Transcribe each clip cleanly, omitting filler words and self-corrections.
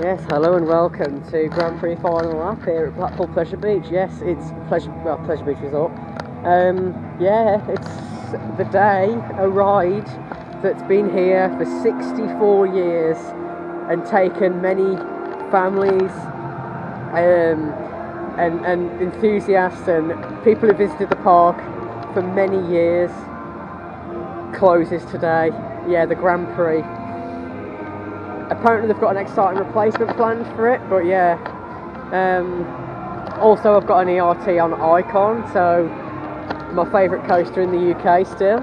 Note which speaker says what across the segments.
Speaker 1: Yes, hello and welcome to Grand Prix Final Lap here at Blackpool Pleasure Beach. Yes, it's Pleasure Beach Resort. Yeah, it's the day, a ride that's been here for 64 years and taken many families and enthusiasts and people who visited the park for many years. Closes today. Yeah, the Grand Prix. Apparently they've got an exciting replacement planned for it, but yeah. Also I've got an ERT on Icon, so my favourite coaster in the UK still.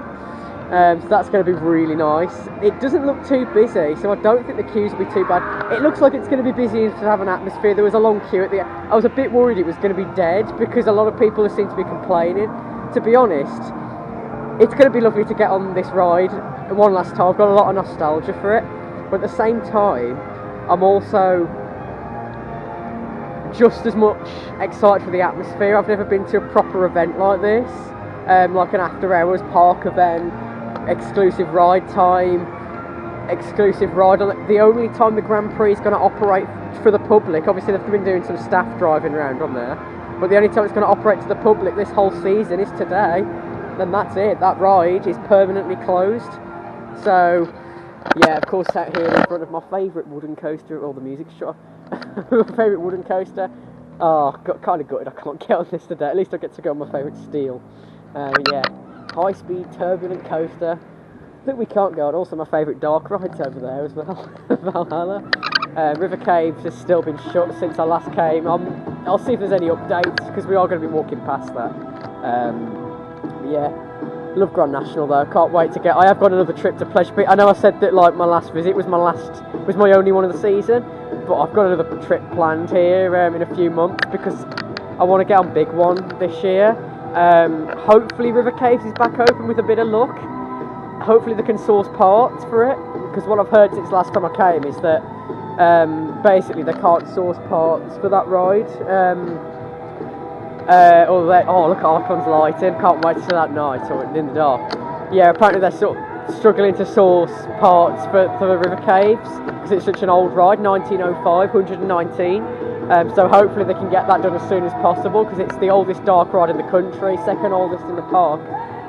Speaker 1: So that's going to be really nice. It doesn't look too busy, so I don't think the queues will be too bad. It looks like it's going to be busy enough to have an atmosphere. There was a long queue at the end. I was a bit worried it was going to be dead because a lot of people seem to be complaining. To be honest, it's going to be lovely to get on this ride one last time. I've got a lot of nostalgia for it. But at the same time, I'm also just as much excited for the atmosphere. I've never been to a proper event like this, like an after hours park event, exclusive ride time, exclusive ride on the only time the Grand Prix is going to operate for the public. Obviously they've been doing some staff driving around on there, but the only time it's going to operate to the public this whole season is today. Then that's it, that ride is permanently closed. So yeah, of course, sat here in front of my favourite wooden coaster, or the music shop. My favourite wooden coaster. Oh, got kind of gutted I can't get on this today. At least I get to go on my favourite steel. Yeah, high-speed, turbulent coaster that we can't go on. Also, my favourite dark rides over there as well, Valhalla. River Caves has still been shut since I last came. I'll see if there's any updates, because we are going to be walking past that. Yeah. Love Grand National though, can't wait to get. I have got another trip to Pleasure Beach. I know I said that like my last visit was my only one of the season, but I've got another trip planned here in a few months because I want to get on Big One this year. Hopefully River Caves is back open with a bit of luck. Hopefully they can source parts for it, because what I've heard since last time I came is that basically they can't source parts for that ride. Oh look, Icon's lighting, can't wait to see that night or in the dark. Yeah, apparently they're sort of struggling to source parts for the River Caves because it's such an old ride, 1905, 119. So hopefully they can get that done as soon as possible, because it's the oldest dark ride in the country, second oldest in the park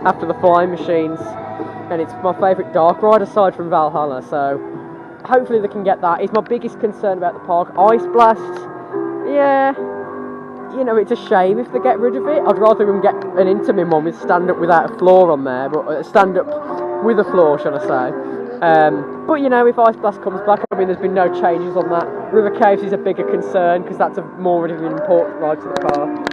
Speaker 1: after the Flying Machines, and it's my favourite dark ride aside from Valhalla. So hopefully they can get that. It's my biggest concern about the park. Ice Blast, yeah. You know, it's a shame if they get rid of it. I'd rather them get an Intamin one with stand-up without a floor on there, but stand-up with a floor, should I say. But, you know, if Ice Blast comes back, I mean, there's been no changes on that. River Caves is a bigger concern, because that's a more of an important ride to the park.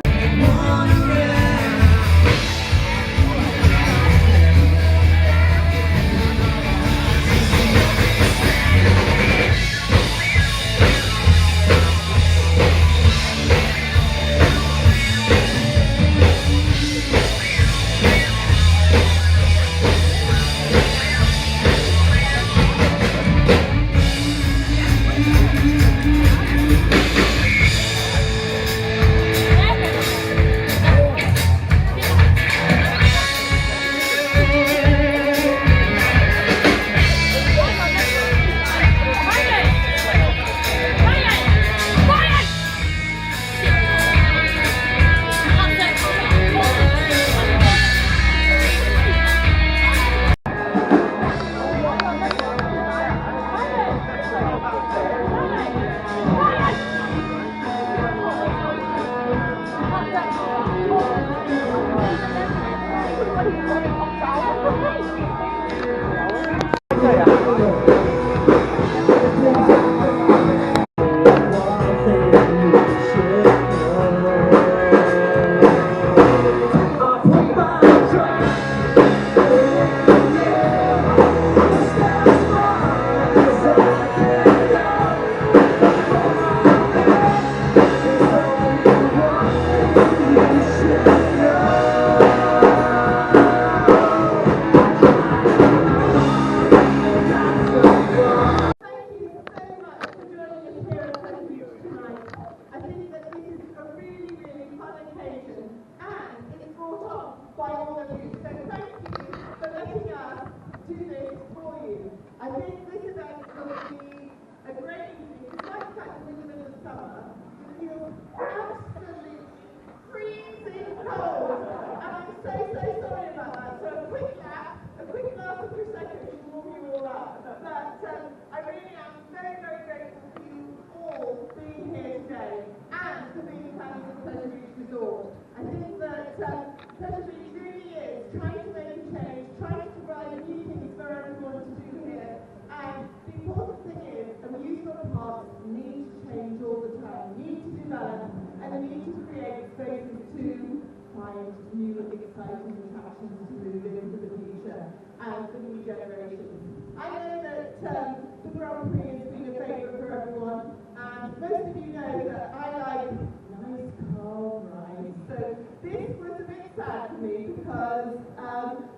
Speaker 2: to be fans of Pleasure Beach Resort. I think that Pleasure Beach really is trying to make a change, trying to provide new things for everyone to do here. And the important thing is, amusement parks need to change all the time, need to develop, and they need to create spaces to find new exciting attractions to move into the future and for new generations. I know that the Grand Prix has been a favourite for everyone, and most of you know that I like nice car rides. So this was a bit sad for me because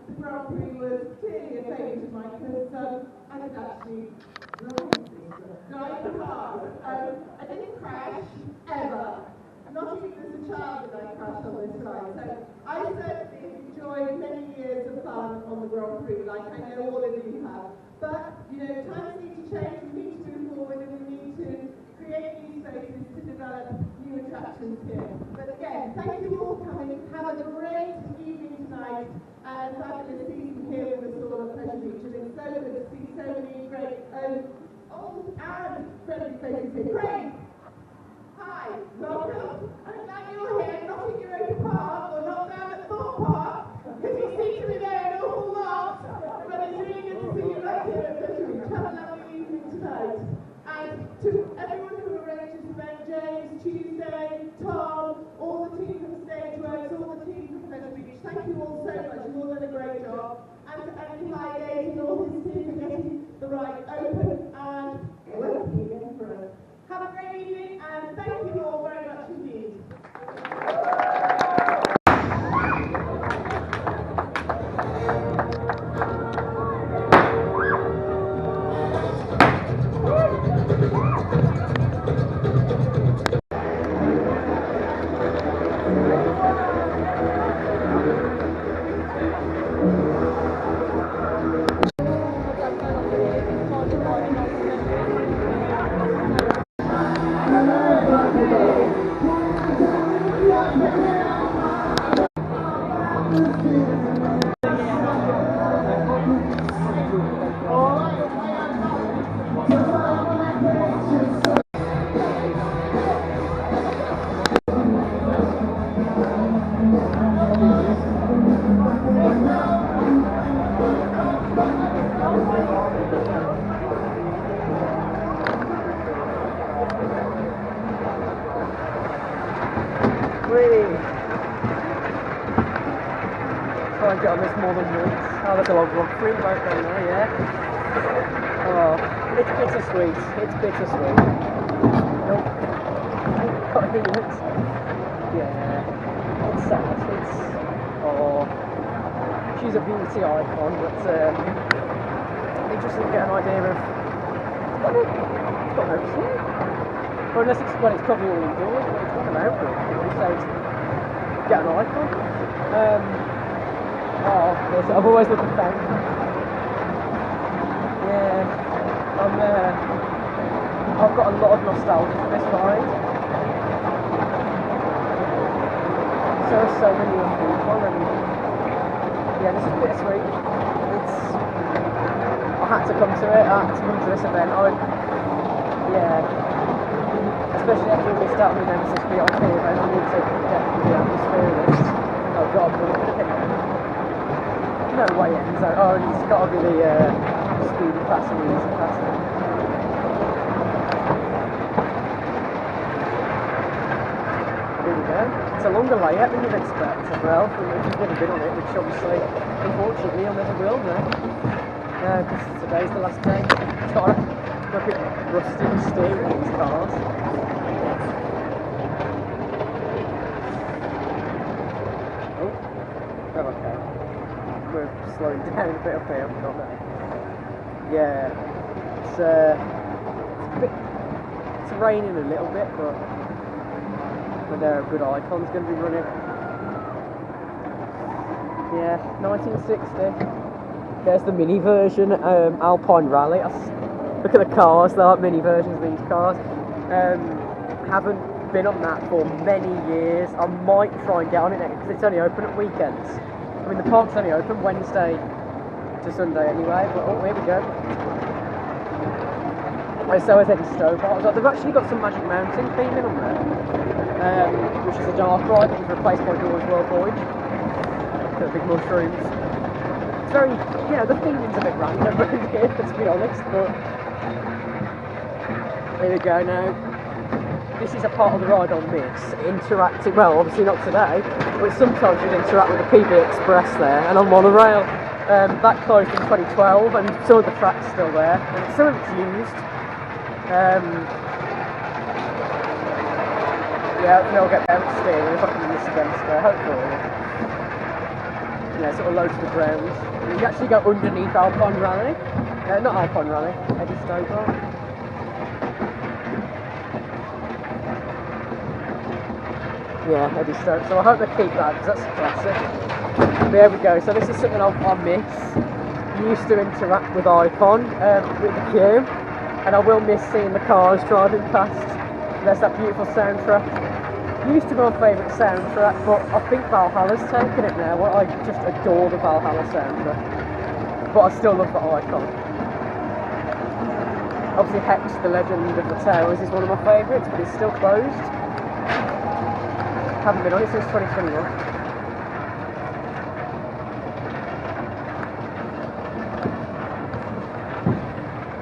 Speaker 2: the Grand Prix was clearly a favourite of mine because I could actually drive the car. I didn't crash ever. Not even as a child did I crash on this ride. So I certainly enjoyed many years of fun on the Grand Prix, like I know all of you have. But, you know, times need to change, we need to move forward, and we need to create new spaces to develop new attractions here. But again, thank you all for coming. Have a great evening tonight, and fabulous season here with us all at Pleasure Beach. And it's so good to see so many great old and friendly faces here. Great! Hi, welcome. I'm glad you're here, not in Europa Park or not down at Thorpe Park, because you seem to be there an awful lot. But it's really good to see you right here at Pleasure Beach. Have a lovely evening tonight. And to everyone who arranged this event, James, Tuesday, Tom, all the team from Stageworks, all the team from Pleasure Beach, thank you all so much. You've all done a great job. And to Andy Highgate and all his team for getting the ride open and working again for us. Have a great evening, and thank you all very much indeed.
Speaker 1: Try and get on this more than once. Oh, there's a log rock free boat down there, yeah. Oh, it's bittersweet. It's bittersweet. Nope. Got it. Yeah. It's sad. It's she's a beauty icon, but they just didn't get an idea of it's got no key. Or unless it's probably all indoors, but it's got an outdoor. So get an icon. I've always looked at that. Yeah, I've got a lot of nostalgia for this ride. So many young people, and yeah, this is bittersweet. I had to come to it. I had to come to this event. Especially after we missed out on the Nemesis VIP event, I need to get the atmosphere of this. Oh God, no way in. So, it's got to be the speedy pass and the easy pass. Here we go. It's a longer layout than you'd expect as well, if you've never been on it, which obviously, unfortunately, I never will now. Because today's the last day. It's got a look at rusty steering in these cars. Oh, okay. We're slowing down a bit up here, not there. Yeah, it's raining a little bit, but there are good icons going to be running. Yeah, 1960. There's the mini version, Alpine Rally. Look at the cars, they're like mini versions of these cars. Haven't been on that for many years. I might try and get on it next because it's only open at weekends. I mean, the park's only open Wednesday to Sunday anyway, but oh, here we go. So is Eddie Stobart. They've actually got some Magic Mountain theming on there. which is a dark ride that was replaced by George World Voyage. The big mushrooms. It's very, you know, the theming's a bit random around here, let's be honest, but there we go now. This is a part of the ride on this, interacting, well obviously not today, but sometimes you interact with the PB Express there, and on monorail. That closed in 2012, and some of the track's still there, and some of it's used. Yeah, hopefully I'll get better at steering if I can do this again today, hopefully. Yeah, sort of low to the ground. You actually go underneath Alpine Rally. Not Alpine Rally, Eddie Stoker. Yeah, Eddie Stoke. So I hope they keep that, because that's classic. There we go. So this is something I miss. Used to interact with Icon, with the queue, and I will miss seeing the cars driving past. There's that beautiful soundtrack. Used to be my favourite soundtrack, but I think Valhalla's taken it now. Well, I just adore the Valhalla soundtrack, but I still love the Icon. Obviously, Hex, the Legend of the Towers, is one of my favourites, but it's still closed. Haven't been on it since 2021.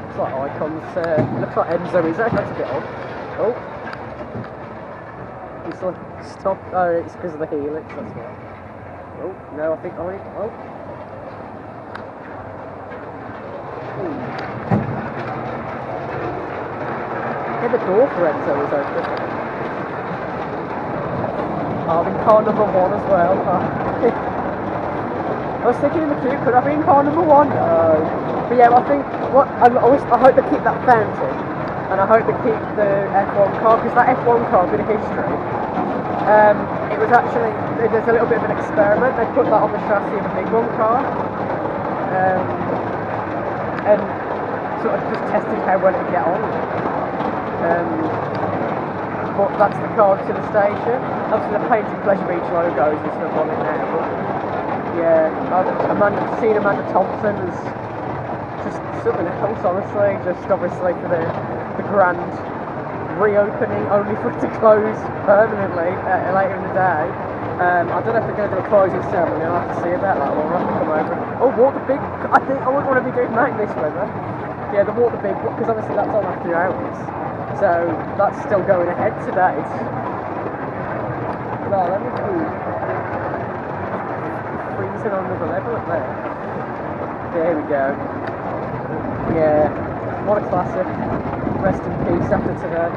Speaker 1: Looks like Icon's, looks like Enzo is there, that's a bit odd. Oh. He's like, stop, oh it's because of the helix, that's why. Oh, no, I think, oh. Yeah, the door for Enzo is open. I'm in car number 1 as well. I was thinking in the queue, could I be in car number 1? No. But yeah, I think, I hope they keep that fountain, and I hope they keep the F1 car, because that F1 car, bit of history, it was actually, there's a little bit of an experiment. They put that on the chassis of a big one car, and sort of just tested how well it would get on. But that's the car to the station. Obviously the painted Pleasure Beach logos and stuff on it now, but yeah, seeing Amanda Thompson was just something else, honestly. Just obviously for the grand reopening, only for it to close permanently later in the day. I don't know if they're going to do a closing ceremony. I'll have to see about that one. I'll have to come over. Oh, walk the big, I think I wouldn't want to be doing that this weather. Yeah, the walk the big, because obviously that's on after hours. So that's still going ahead today. No, let me see. Freezing on another level up there. There we go. Yeah, what a classic. Rest in peace after today.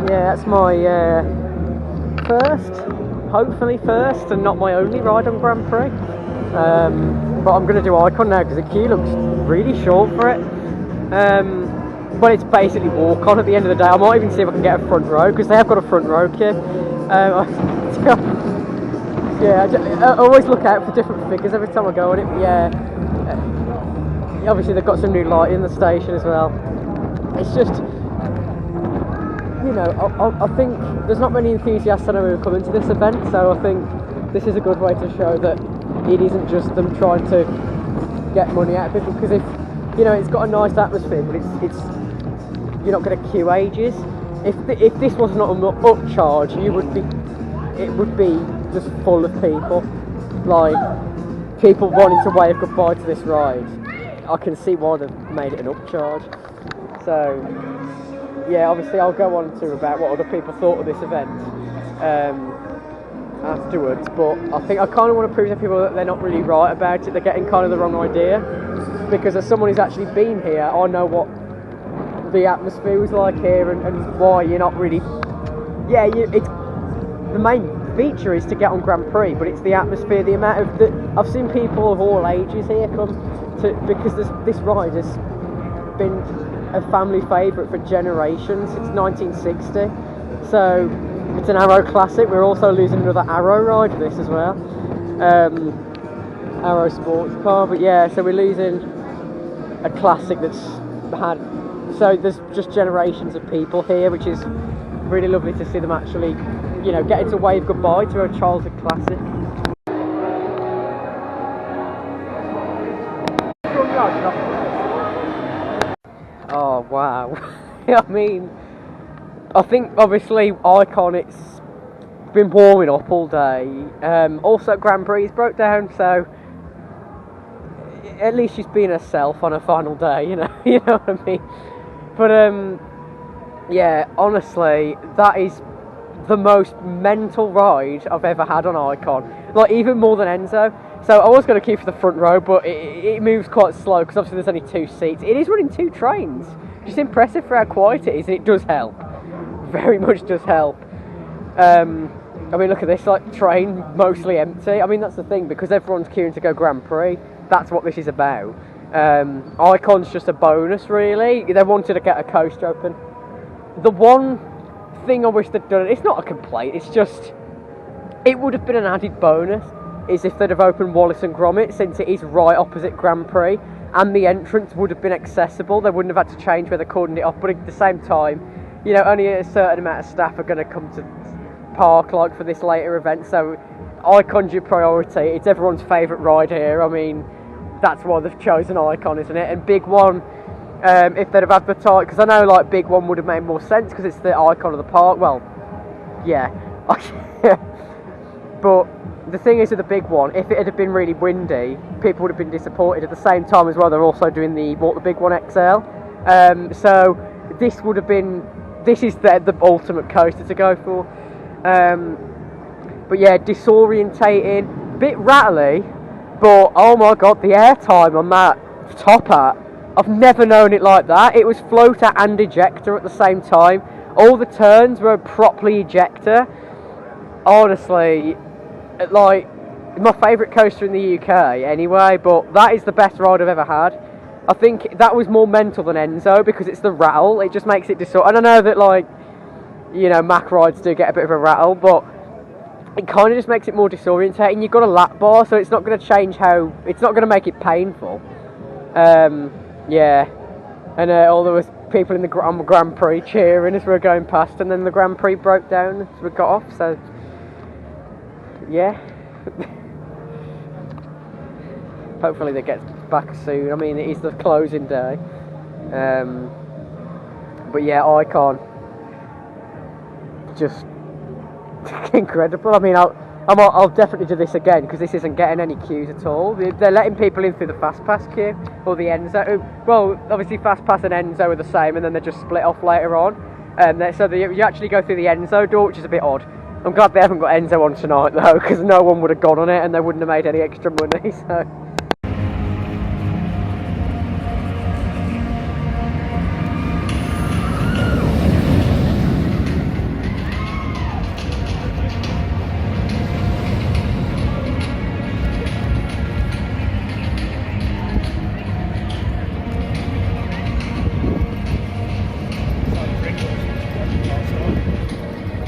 Speaker 1: Yeah, that's my hopefully first, and not my only ride on Grand Prix. But I'm going to do Icon now because the queue looks really short for it. But it's basically walk on at the end of the day. I might even see if I can get a front row, because they have got a front row queue. Yeah, I always look out for different figures every time I go on it. But yeah, obviously they've got some new lighting in the station as well. It's just, you know, I think there's not many enthusiasts I know who are coming to this event, so I think this is a good way to show that it isn't just them trying to get money out of people, because if, you know, it's got a nice atmosphere, but it's you're not going to queue ages. If this was not an upcharge, it would be just full of people, like people wanting to wave goodbye to this ride. I can see why they've made it an upcharge. So yeah, obviously I'll go on to about what other people thought of this event afterwards, but I think I kind of want to prove to people that they're not really right about it. They're getting kind of the wrong idea, because as someone who's actually been here, I know what the atmosphere was like here, and why you're not really, yeah, it's the main feature is to get on Grand Prix, but it's the atmosphere, the amount of I've seen people of all ages here come to, because this ride has been a family favourite for generations. It's 1960, so it's an Arrow classic. We're also losing another Arrow ride for this as well, Arrow Sportscar. But yeah, so we're losing a classic that's had, so there's just generations of people here, which is really lovely to see them actually, you know, getting to wave goodbye to a childhood classic. Oh wow. I mean, I think obviously Icon, it's been warming up all day. Also Grand Prix broke down, so at least she's being herself on her final day, you know. You know what I mean? But yeah, honestly, that is the most mental ride I've ever had on Icon. Like, even more than Enzo. So I was going to keep the front row, but it moves quite slow because obviously there's only 2 seats. It is running 2 trains. Just impressive for how quiet it is, and it does help. Very much does help. I mean, look at this, like, train mostly empty. I mean, that's the thing, because everyone's queuing to go Grand Prix. That's what this is about. Icon's just a bonus, really. They wanted to get a coaster open. The one thing I wish they'd done, it's not a complaint, it's just, it would have been an added bonus, is if they'd have opened Wallace and Gromit, since it is right opposite Grand Prix, and the entrance would have been accessible. They wouldn't have had to change where they're cordoned it off, but at the same time, you know, only a certain amount of staff are going to come to park, like, for this later event, so Icon's your priority. It's everyone's favourite ride here. I mean, that's why they've chosen Icon, isn't it? And Big One, if they'd have advertised, because I know, like, Big One would have made more sense because it's the icon of the park. Well, yeah. But the thing is with the Big One, if it had been really windy, people would have been disappointed. At the same time as well, they're also doing the Big One XL. So this would have been, this is the ultimate coaster to go for. But yeah, disorientating, bit rattly, but oh my god, the airtime on that top hat, I've never known it like that. It was floater and ejector at the same time. All the turns were properly ejector. Honestly, like, my favourite coaster in the UK anyway, but that is the best ride I've ever had. I think that was more mental than Enzo because it's the rattle. It just makes it and I know that, like, you know, Mack rides do get a bit of a rattle, but it kind of just makes it more disorientating. You've got a lap bar, so it's not going to change how, it's not going to make it painful. Yeah, and all there was people in the Grand Prix cheering as we were going past, and then the Grand Prix broke down as we got off, so yeah. Hopefully they get back soon. I mean, it is the closing day. But yeah, Icon, just incredible. I mean, I'll definitely do this again because this isn't getting any queues at all. They're letting people in through the Fast Pass queue or the Enzo. Well, obviously Fast Pass and Enzo are the same, and then they're just split off later on. You actually go through the Enzo door, which is a bit odd. I'm glad they haven't got Enzo on tonight though, because no one would have gone on it and they wouldn't have made any extra money. So.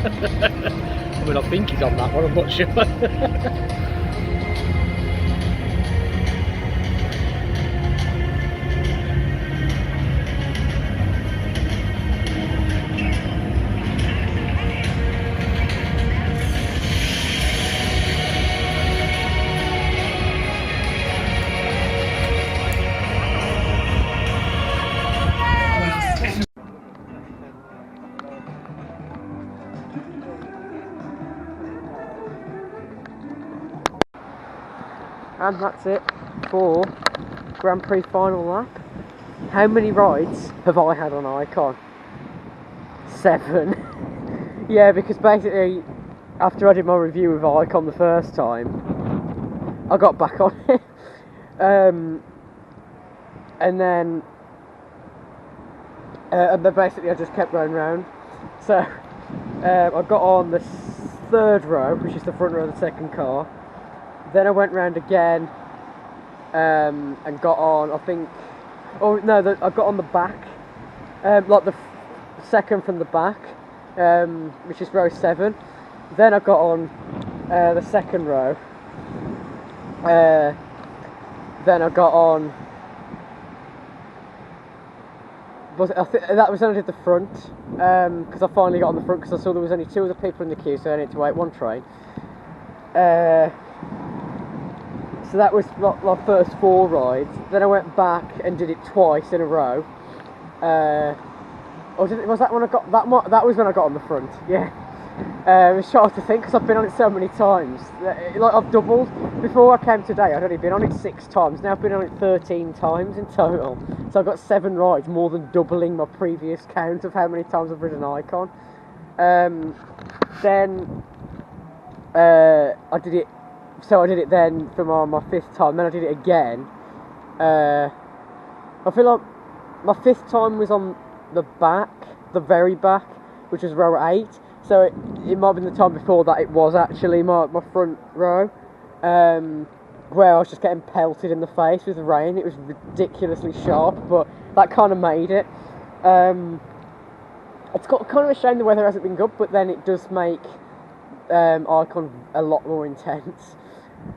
Speaker 3: I mean, I think he's on that one, I'm not sure.
Speaker 1: And that's it for Grand Prix Final Lap. How many rides have I had on Icon? 7. Yeah, because basically, after I did my review of Icon the first time, I got back on it. And then basically I just kept going round. So, I got on the 3rd row, which is the front row of the second car. Then I went round again and got on, I think, oh no, I got on the back, like the second from the back, which is row 7. Then I got on the second row. Then I got on But that was when I did the front, because I finally got on the front because I saw there was only 2 other people in the queue, so I needed to wait 1 train. So that was my first 4 rides. Then I went back and did it twice in a row. Or was that when I got that was when I got on the front? Yeah. It's hard to think because I've been on it so many times. Like I've doubled. Before I came today, I'd only been on it 6 times. Now I've been on it 13 times in total. So I've got 7 rides, more than doubling my previous count of how many times I've ridden Icon. Then I did it. So I did it then for my 5th time. Then I did it again. I feel like my 5th time was on the back, the very back, which was row 8. So it might have been the time before that it was actually my front row, where I was just getting pelted in the face with rain. It was ridiculously sharp, but that kind of made it. It's got kind of a shame the weather hasn't been good, but then it does make Icon a lot more intense.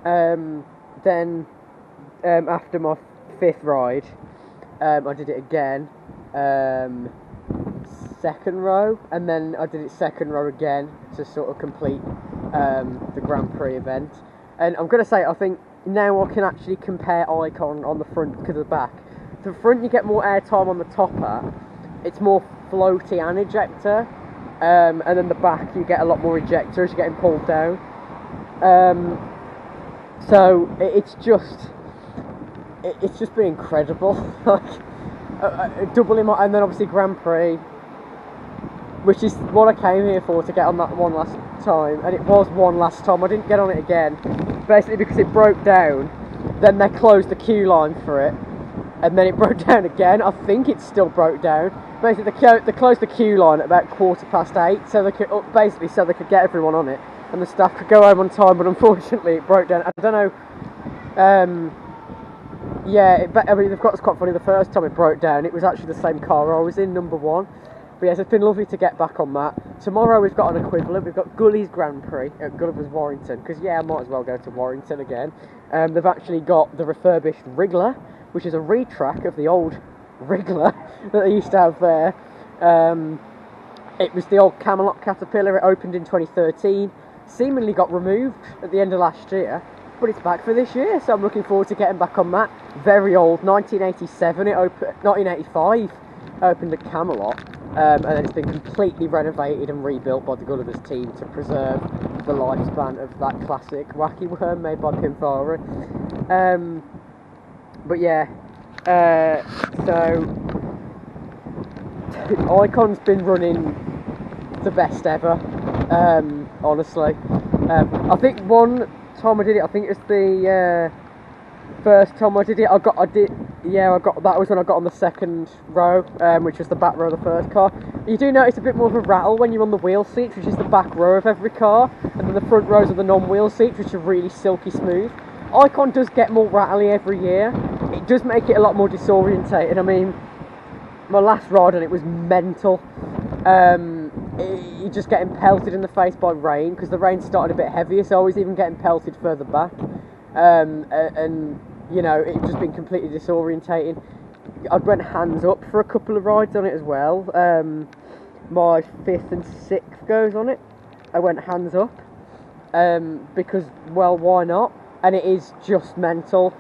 Speaker 1: Then after my 5th ride, I did it again. 2nd row, and then I did it 2nd row again to sort of complete the Grand Prix event. And I'm going to say, I think now I can actually compare Icon on the front to the back. The front you get more airtime on the topper, it's more floaty and ejector, and then the back you get a lot more ejector as you're getting pulled down. So it's just been incredible. Like doubling my, and then obviously Grand Prix, which is what I came here for, to get on that one last time, and it was one last time. I didn't get on it again, basically because it broke down. Then they closed the queue line for it, and then it broke down again. I think it still broke down. Basically, they closed the queue line at about 8:15, so they could so they could get everyone on it, and the staff could go home on time. But unfortunately, it broke down. I don't know. Yeah, I mean, they've got it's quite funny. The first time it broke down, it was actually the same car I was in, number 1. But yes, it's been lovely to get back on that. Tomorrow we've got an equivalent. We've got Gully's Grand Prix at Gulliver's Warrington, because yeah, I might as well go to Warrington again. They've actually got the refurbished Wriggler, which is a retrack of the old Wriggler that they used to have there. It was the old Camelot Caterpillar. It opened in 2013, seemingly got removed at the end of last year, but it's back for this year, so I'm looking forward to getting back on that. Very old, 1987, 1985 opened at Camelot, and then it's been completely renovated and rebuilt by the Gulliver's team to preserve the lifespan of that classic wacky worm made by Pinfara. But yeah, so Icon's been running the best ever, honestly. I think one time I did it, I think it was the first time I did it, that was when I got on the 2nd row, which was the back row of the first car. You do notice a bit more of a rattle when you're on the wheel seats, which is the back row of every car, and then the front rows are the non-wheel seats, which are really silky smooth. Icon does get more rattly every year. It does make it a lot more disorientating. I mean, my last ride on it was mental. You're just getting pelted in the face by rain, because the rain started a bit heavier, so I was even getting pelted further back. And you know, it's just been completely disorientating. I went hands up for a couple of rides on it as well. My 5th and 6th goes on it. I went hands up, because, well, why not? And it is just mental.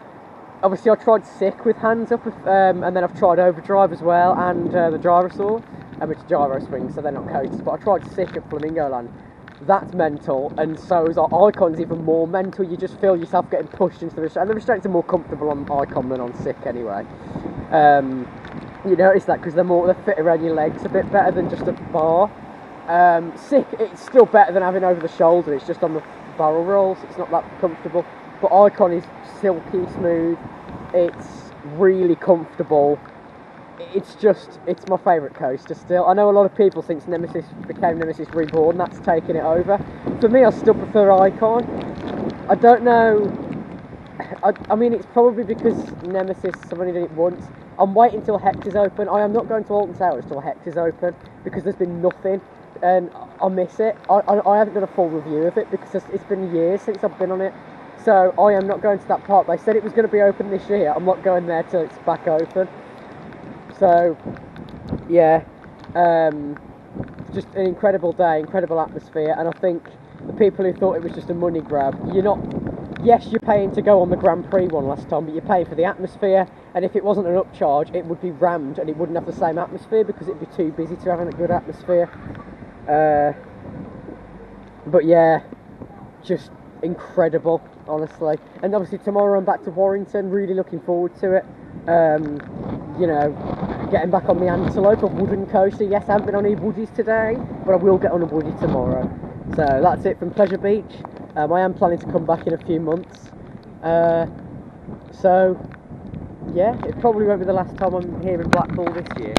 Speaker 1: Obviously I tried sick with hands up, and then I've tried overdrive as well, and the gyro saw, which is gyro swings, so they're not coasters, but I tried sick at Flamingo Land. That's mental, and so is Icon's even more mental. You just feel yourself getting pushed into the restraint, and the restraints are more comfortable on Icon than on sick anyway. You notice that because they fit around your legs a bit better than just a bar. Sick, it's still better than having over the shoulder. It's just on the barrel rolls, it's not that comfortable. But Icon is silky smooth. It's really comfortable. It's my favourite coaster still. I know a lot of people think Nemesis became Nemesis Reborn, that's taking it over. For me, I still prefer Icon. I don't know. I mean, it's probably because Nemesis, I've only done it once. I'm waiting till Hector's open. I am not going to Alton Towers till Hector's open, because there's been nothing, and I miss it. I haven't done a full review of it because it's been years since I've been on it. So I am not going to that park. They said it was going to be open this year. I'm not going there till it's back open. So yeah, just an incredible day, incredible atmosphere, and I think the people who thought it was just a money grab, you're not. Yes, you're paying to go on the Grand Prix one last time, but you're paying for the atmosphere, and if it wasn't an upcharge, it would be rammed and it wouldn't have the same atmosphere because it'd be too busy to have a good atmosphere. But yeah, just incredible, honestly. And obviously tomorrow I'm back to Warrington, really looking forward to it. You know, getting back on the Antelope, a wooden coaster. Yes, I haven't been on any woodies today, but I will get on a woody tomorrow. So that's it from Pleasure Beach. I am planning to come back in a few months. So yeah, it probably won't be the last time I'm here in Blackpool this year.